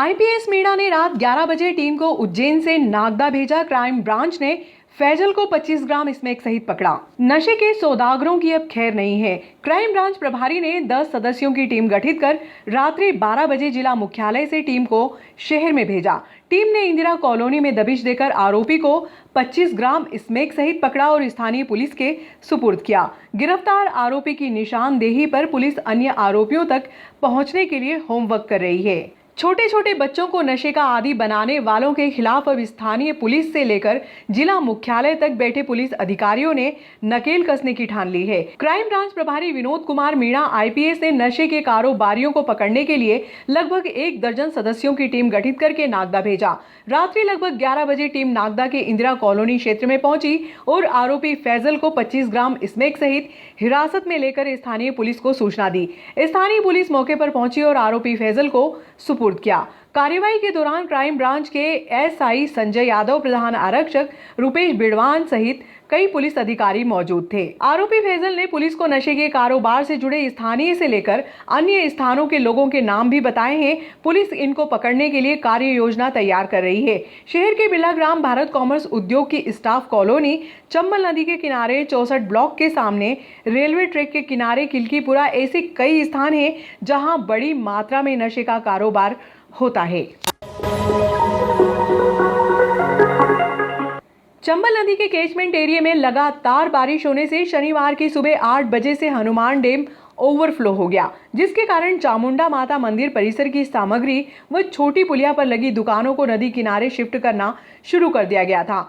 IPS Meena ने रात 11 बजे टीम को उज्जैन से नागदा भेजा। क्राइम ब्रांच ने फैजल को 25 ग्राम स्मैक सहित पकड़ा। नशे के सौदागरों की अब खैर नहीं है। क्राइम ब्रांच प्रभारी ने 10 सदस्यों की टीम गठित कर रात्रि 12 बजे जिला मुख्यालय से टीम को शहर में भेजा। टीम ने इंदिरा कॉलोनी में दबिश देकर आरोपी को 25 ग्राम स्मैक सहित पकड़ा और स्थानीय पुलिस के सुपुर्द किया। गिरफ्तार आरोपी की निशानदेही पर पुलिस अन्य आरोपियों तक पहुंचने के लिए होमवर्क कर रही है। छोटे छोटे बच्चों को नशे का आदी बनाने वालों के खिलाफ अब स्थानीय पुलिस से लेकर जिला मुख्यालय तक बैठे पुलिस अधिकारियों ने नकेल कसने की ठान ली है। क्राइम ब्रांच प्रभारी विनोद कुमार मीणा आईपीएस ने नशे के कारोबारियों को पकड़ने के लिए लगभग 1 दर्जन सदस्यों की टीम गठित करके नागदा भेजा। रात्रि लगभग 11 बजे टीम नागदा के इंदिरा कॉलोनी क्षेत्र में पहुंची और आरोपी फैजल को 25 ग्राम स्मैक सहित हिरासत में लेकर स्थानीय पुलिस को सूचना दी। स्थानीय पुलिस मौके पर पहुंची और आरोपी फैजल को सुपुर्द किया। कार्यवाही के दौरान क्राइम ब्रांच के एसआई संजय यादव, प्रधान आरक्षक रुपेश बिड़वान सहित कई पुलिस अधिकारी मौजूद थे। आरोपी फैजल ने पुलिस को नशे के कारोबार से जुड़े स्थानीय से लेकर अन्य स्थानों के लोगों के नाम भी बताए हैं। पुलिस इनको पकड़ने के लिए कार्य योजना तैयार कर रही है। शहर के बिरला ग्राम, भारत कॉमर्स उद्योग की स्टाफ कॉलोनी, चंबल नदी के किनारे, 64 ब्लॉक के सामने, रेलवे ट्रैक के किनारे, किलकीपुरा, ऐसे कई स्थान हैं जहां बड़ी मात्रा में नशे का कारोबार होता है। चंबल नदी के कैचमेंट एरिया में लगातार बारिश होने से शनिवार की सुबह 8 बजे से हनुमान डैम ओवरफ्लो हो गया, जिसके कारण चामुंडा माता मंदिर परिसर की सामग्री व छोटी पुलिया पर लगी दुकानों को नदी किनारे शिफ्ट करना शुरू कर दिया गया था।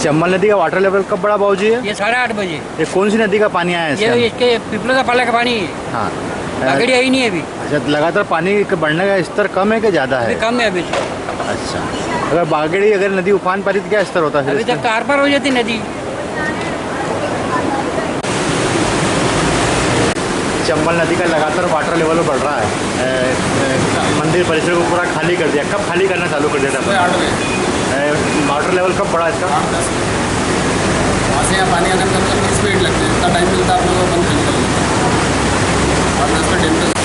चंबल नदी का वाटर लेवल कब बढ़ा बाबूजी? ये 8:30 बजे। ये कौन सी नदी का पानी आया है? ये इसके पिपलोदा पाला का पानी है। हाँ, बागड़ी आई नहीं है अभी। अच्छा, लगातार पानी बढ़ने का स्तर कम है कि ज़्यादा है? कम है अभी। अच्छा, अगर बागड़ी अगर नदी उफान पारी तो क्या स्तर होता है? अभी तक तो आर पार हो जाती नदी। चंबल नदी का लगातार वाटर लेवल बढ़ रहा है। मंदिर परिसर को पूरा खाली कर दिया। कब खाली करना चालू कर दिया था? 8 बजे। वाटर लेवल कब बढ़ा इसका? 10 वहाँ से यहाँ पानी आने में कम 20 मिनट लगते हैं। इतना टाइम मिलता है आप लोगों को बंद कर देते हैं। और 10 का टेम्परेचर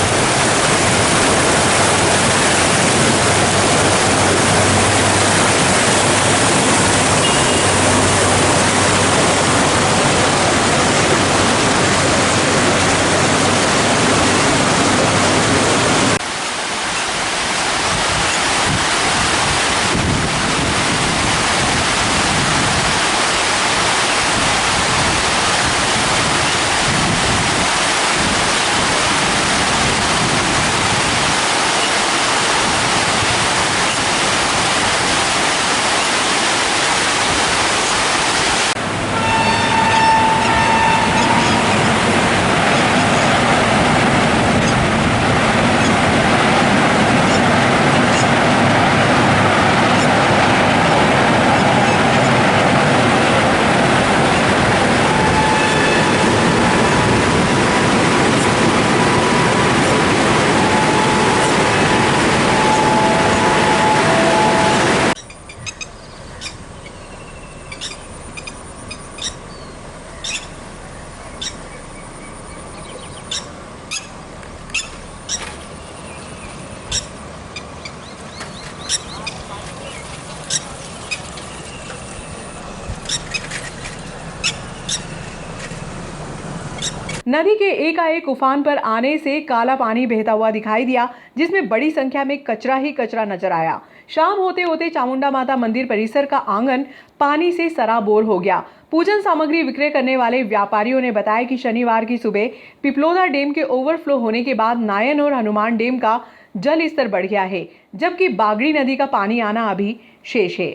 नदी के एकाएक उफान पर आने से काला पानी बहता हुआ दिखाई दिया, जिसमें बड़ी संख्या में कचरा ही कचरा नजर आया। शाम होते होते चामुंडा माता मंदिर परिसर का आंगन पानी से सराबोर हो गया। पूजन सामग्री विक्रय करने वाले व्यापारियों ने बताया कि शनिवार की सुबह पिपलोदा डैम के ओवरफ्लो होने के बाद नायन और हनुमान डैम का जल स्तर बढ़ गया है, जबकि बागड़ी नदी का पानी आना अभी शेष है।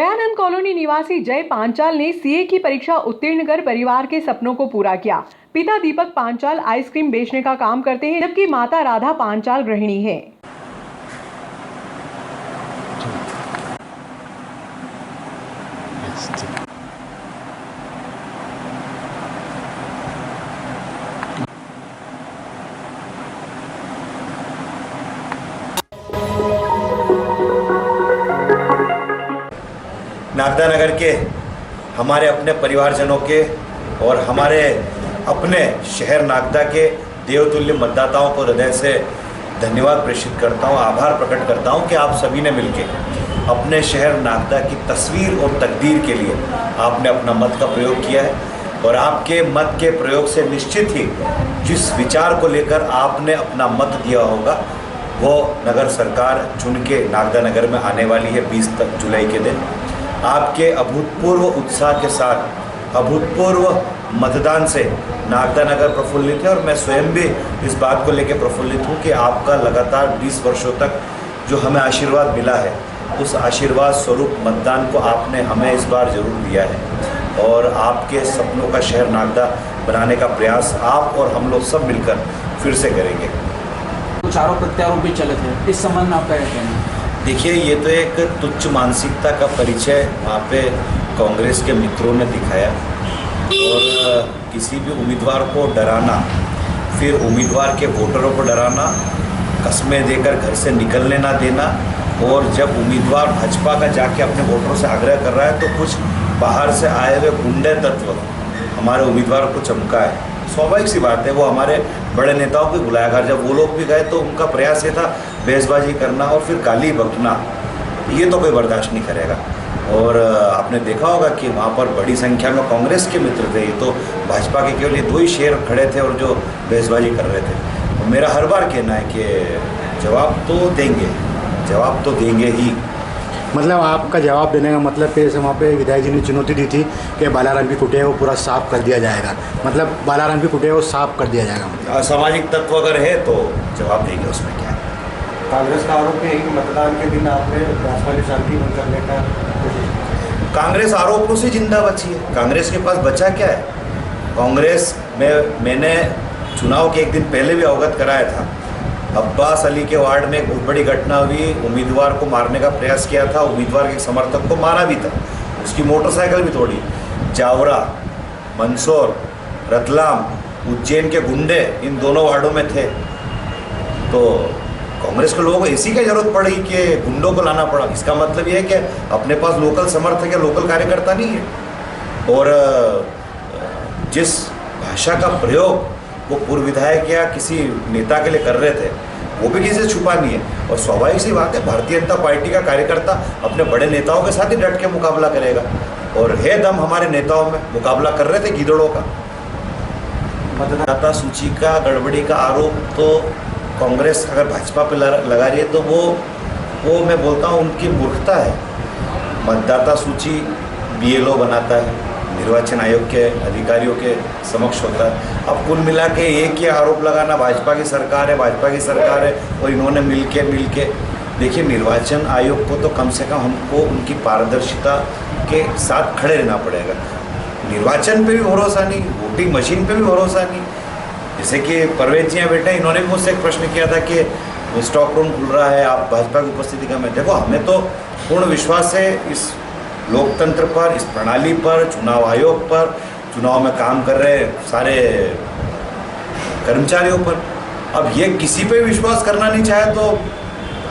दयानंद कॉलोनी निवासी जय पांचाल ने सीए की परीक्षा उत्तीर्ण कर परिवार के सपनों को पूरा किया। पिता दीपक पांचाल आइसक्रीम बेचने का काम करते हैं, जबकि माता राधा पांचाल गृहिणी है। नागदा नगर के हमारे अपने परिवारजनों के और हमारे अपने शहर नागदा के देवतुल्य मतदाताओं को हृदय से धन्यवाद प्रेषित करता हूं, आभार प्रकट करता हूं कि आप सभी ने मिलकर अपने शहर नागदा की तस्वीर और तकदीर के लिए आपने अपना मत का प्रयोग किया है। और आपके मत के प्रयोग से निश्चित ही जिस विचार को लेकर आपने अपना मत दिया होगा वो नगर सरकार चुन के नागदा नगर में आने वाली है 20 जुलाई के दिन। आपके अभूतपूर्व उत्साह के साथ अभूतपूर्व मतदान से नागदा नगर प्रफुल्लित है और मैं स्वयं भी इस बात को लेकर प्रफुल्लित हूँ कि आपका लगातार 20 वर्षों तक जो हमें आशीर्वाद मिला है उस आशीर्वाद स्वरूप मतदान को आपने हमें इस बार जरूर दिया है और आपके सपनों का शहर नागदा बनाने का प्रयास आप और हम लोग सब मिलकर फिर से करेंगे। कुछ आरोप प्रत्यारोप भी चले थे, इस संबंध में आपका क्या कहना है? देखिए, ये तो एक तुच्छ मानसिकता का परिचय वहाँ पे कांग्रेस के मित्रों ने दिखाया और किसी भी उम्मीदवार को डराना, फिर उम्मीदवार के वोटरों को डराना, कस्में देकर घर से निकलने ना देना और जब उम्मीदवार भाजपा का जाके अपने वोटरों से आग्रह कर रहा है तो कुछ बाहर से आए हुए गुंडे तत्व हमारे उम्मीदवार को चमका है। स्वाभाविक सी बात है, वो हमारे बड़े नेताओं को बुलाया कर, जब वो लोग भी गए तो उनका प्रयास ये था बहसबाजी करना और फिर गाली बकना, ये तो कोई बर्दाश्त नहीं करेगा। और आपने देखा होगा कि वहाँ पर बड़ी संख्या में कांग्रेस के मित्र थे, ये तो भाजपा के केवल ये 2 ही शेर खड़े थे और जो बहसबाजी कर रहे थे। और मेरा हर बार कहना है कि जवाब तो देंगे ही। मतलब आपका जवाब देने का मतलब फिर से वहाँ पे विधायक जी ने चुनौती दी थी कि बालाराम की कुटिया को पूरा साफ कर दिया जाएगा, मतलब बालाराम की कुटिया को साफ कर दिया जाएगा। मतलब असामाजिक तत्व अगर है तो जवाब देंगे, उसमें क्या है। कांग्रेस का आरोप है कि मतदान के दिन आपने भाजपा की शांति भंग करने का कोशिश। कांग्रेस आरोपों से जिंदा बची है, कांग्रेस के पास बचा क्या है। कांग्रेस में मैंने चुनाव के एक दिन पहले भी अवगत कराया था, अब्बास अली के वार्ड में एक बहुत बड़ी घटना हुई, उम्मीदवार को मारने का प्रयास किया था, उम्मीदवार के समर्थक को मारा भी था, उसकी मोटरसाइकिल भी तोड़ी। जावरा, मंदसौर, रतलाम, उज्जैन के गुंडे इन दोनों वार्डों में थे। तो कांग्रेस के लोगों को इसी की जरूरत पड़ी कि गुंडों को लाना पड़ा। इसका मतलब ये है कि अपने पास लोकल समर्थक या लोकल कार्यकर्ता नहीं है। और जिस भाषा का प्रयोग वो पूर्व विधायक या किसी नेता के लिए कर रहे थे वो भी किसी से छुपा नहीं है। और स्वाभाविक सी बात है, भारतीय जनता पार्टी का कार्यकर्ता अपने बड़े नेताओं के साथ ही डट के मुकाबला करेगा और है दम हमारे नेताओं में। मुकाबला कर रहे थे गीदड़ों का। मतदाता सूची का गड़बड़ी का आरोप तो कांग्रेस अगर भाजपा पे लगा रही है तो वो मैं बोलता हूँ उनकी मूर्खता है। मतदाता सूची BLO बनाता है, निर्वाचन आयोग के अधिकारियों के समक्ष होता है। अब कुल मिला के एक ही आरोप लगाना भाजपा की सरकार है और इन्होंने मिल के देखिए, निर्वाचन आयोग को तो कम से कम हमको उनकी पारदर्शिता के साथ खड़े रहना पड़ेगा। निर्वाचन पे भी भरोसा नहीं, वोटिंग मशीन पे भी भरोसा नहीं। जैसे कि परवेज जी बैठे, इन्होंने भी मुझसे एक प्रश्न किया था कि स्टॉक रूम खुल रहा है, आप भाजपा की उपस्थिति का में। देखो, हमें तो पूर्ण विश्वास है इस लोकतंत्र पर, इस प्रणाली पर, चुनाव आयोग पर, चुनाव में काम कर रहे सारे कर्मचारियों पर। अब ये किसी पे विश्वास करना नहीं चाहे तो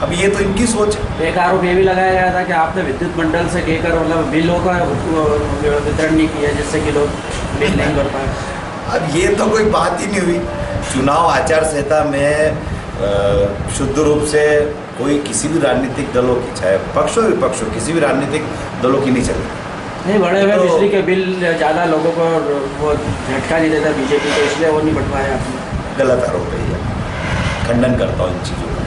अब ये तो इनकी सोच है। एक आरोप ये भी लगाया गया था कि आपने विद्युत मंडल से कहकर मतलब बिलों का वितरण नहीं किया जिससे कि लोग बिल नहीं भर पाए। अब ये तो कोई बात ही नहीं हुई। चुनाव आचार संहिता में शुद्ध रूप से कोई किसी भी राजनीतिक दलों की, चाहे पक्ष हो विपक्ष हो, किसी भी राजनीतिक दलों की नहीं चल रही। नहीं, बढ़े हुए बिजली के बिल ज़्यादा लोगों को वो झटका नहीं देता बीजेपी को, इसलिए वो नहीं बढ़वाया आपने। गलत आरोप है ये, खंडन करता हूँ इन चीज़ों का।